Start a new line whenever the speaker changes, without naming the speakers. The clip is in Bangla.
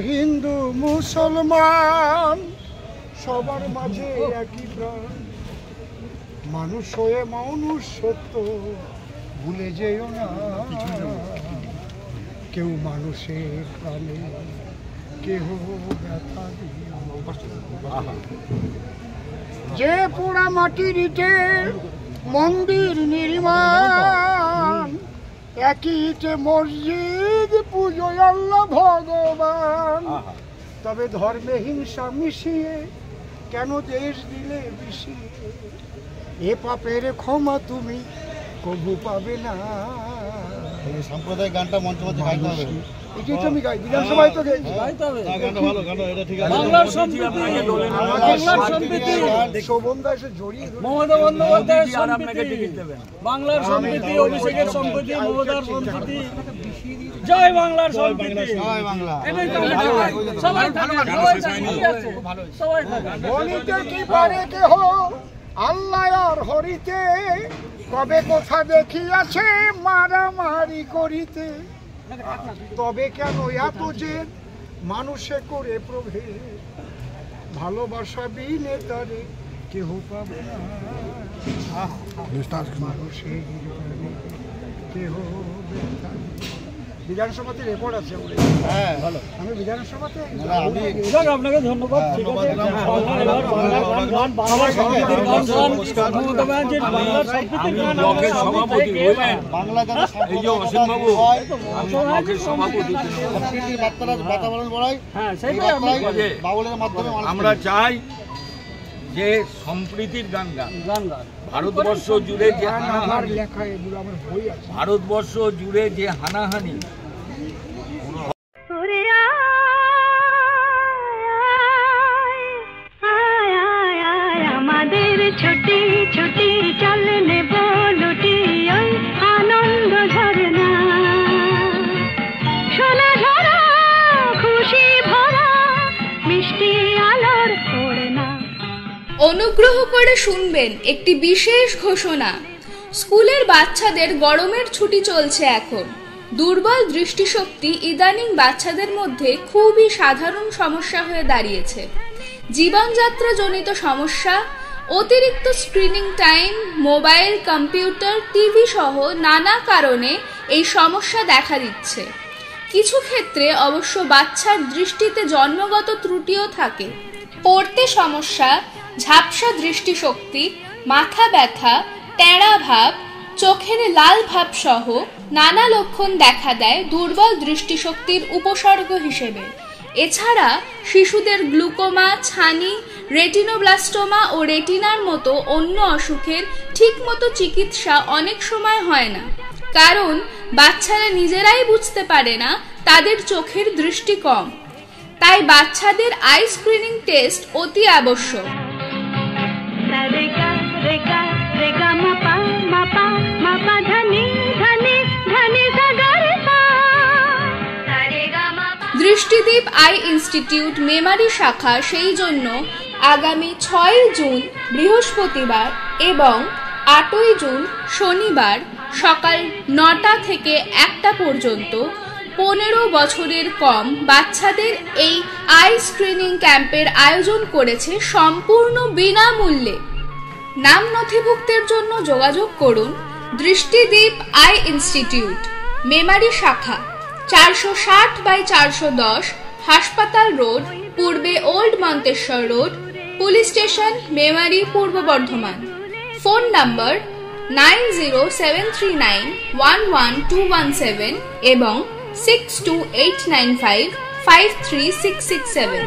হিন্দু মুসলমান সবার মাঝে একই প্রাণ, মানুষ হয়ে মানুষ সত্য ভুলে যেও না, কেউ মানুষের প্রাণে কেহ ব্যথা দিও। যে পোড়া মাটির ইটের মন্দির নির্মাণ, একই ইটে মসজিদ পুজোয় আল্লাহ ভগবান, তবে ধর্মে হিংসা মিশিয়ে কেন দেশ দিলে বিষিয়ে, এ পাপের ক্ষমা তুমি কবু পাবে না।
সাম্প্রদায়িক গানটা মঞ্চ মধ্যে গাইতে হবে,
এটাই তো আমি গাই, বিধানসভায় তো গাইতে হবে।
গানটা ভালো, গানটা এটা ঠিক আছে।
বাংলার সম্প্রীতি, বাংলার সম্প্রীতি,
শোভনদা এসে জড়িয়ে
মমতা বন্দ্যোপাধ্যায়ের সম্প্রীতি, বাংলার সম্প্রীতি, অভিষেকের সম্প্রীতি, মমতার সম্প্রীতি, জয় বাংলার সম্প্রীতি,
জয় বাংলা।
এটাই তো সবাই থাকবে, সবাই থাকবে।
বলিতে কি পারে কেহ আল্লাহ আর হরিতে, কবে কোথা দেখিয়াছে মারামারি করিতে, তবে কেন এত যে মানুষে করে প্রভেদ, ভালোবাসা বিনে তারে কেহ পাবে না, মানুষের কেহ ব্যথা। বিধানসভাতে রেকর্ড আছে,
হ্যাঁ ভালো।
আমি বিধানসভাতে
আপনাকে ধন্যবাদ। ঠিক আছে, বাংলার সম্প্রীতির গান গান, মমতা ব্যানার্জির বাংলার সম্প্রীতির গান,
বাংলা যাতে সম্প্রীতি হয়, সম্প্রীতির বাতাবরণ বড়াই,
হ্যাঁ সেটাই
বাউলের মাধ্যমে
আমরা চাই যে সম্প্রীতির গান গান। ভারতবর্ষ জুড়ে যে হানাহানি, ভারতবর্ষ জুড়ে যে হানাহানি,
আমাদের ছোটি ছোটি চল নেব লুটি ওই আনন্দ ঝরনা, সোনা ঝরা খুশি ভরা মিষ্টি আলোর ওড়না।
অনুগ্রহ করে শুনবেন একটি বিশেষ ঘোষণা। স্কুলের বাচ্চাদের গরমের ছুটি চলছে এখন। দুর্বল দৃষ্টিশক্তি ইদানিং বাচ্চাদের মধ্যে খুবই সাধারণ সমস্যা হয়ে দাঁড়িয়েছে। জীবনযাত্রা জনিত সমস্যা, অতিরিক্ত screening time, mobile, computer, TV সহ নানা কারণে এই সমস্যা দেখা দিচ্ছে। কিছু ক্ষেত্রে অবশ্য বাচ্চার দৃষ্টিতে জন্মগত ত্রুটিও থাকে। পড়তে সমস্যা, ঝাপসা দৃষ্টিশক্তি, মাথা ব্যথা, টেরা ভাব, চোখের লাল ভাব সহ নানা লক্ষণ দেখা দেয় দুর্বল দৃষ্টিশক্তির উপসর্গ হিসেবে। এছাড়া শিশুদের গ্লুকোমা, ছানি, রেটিনোব্লাস্টোমা ও রেটিনার মতো অন্য অসুখের ঠিকমতো চিকিৎসা অনেক সময় হয় না, কারণ বাচ্চারা নিজেরাই বুঝতে পারে না তাদের চোখের দৃষ্টি কম। তাই বাচ্চাদের আই স্ক্রিনিং টেস্ট অতি আবশ্যক। দৃষ্টিদীপ আই ইনস্টিটিউট মেমারি শাখা সেই জন্য আগামী 6 জুন বৃহস্পতিবার এবং 8 জুন শনিবার সকাল 9টা থেকে 1টা পর্যন্ত 15 বছরের কম বাচ্চাদের এই আই স্ক্রিনিং ক্যাম্পের আয়োজন করেছে সম্পূর্ণ বিনামূল্যে। নাম নথিভুক্তের জন্য যোগাযোগ করুন দৃষ্টিদীপ আই ইনস্টিটিউট মেমারি শাখা, 460/410 হাসপাতাল রোড, পূর্বে old Manteswar road, police station, Memari, পূর্ব বর্ধমান। ফোন নম্বর 9073911217 এবং 6289553667।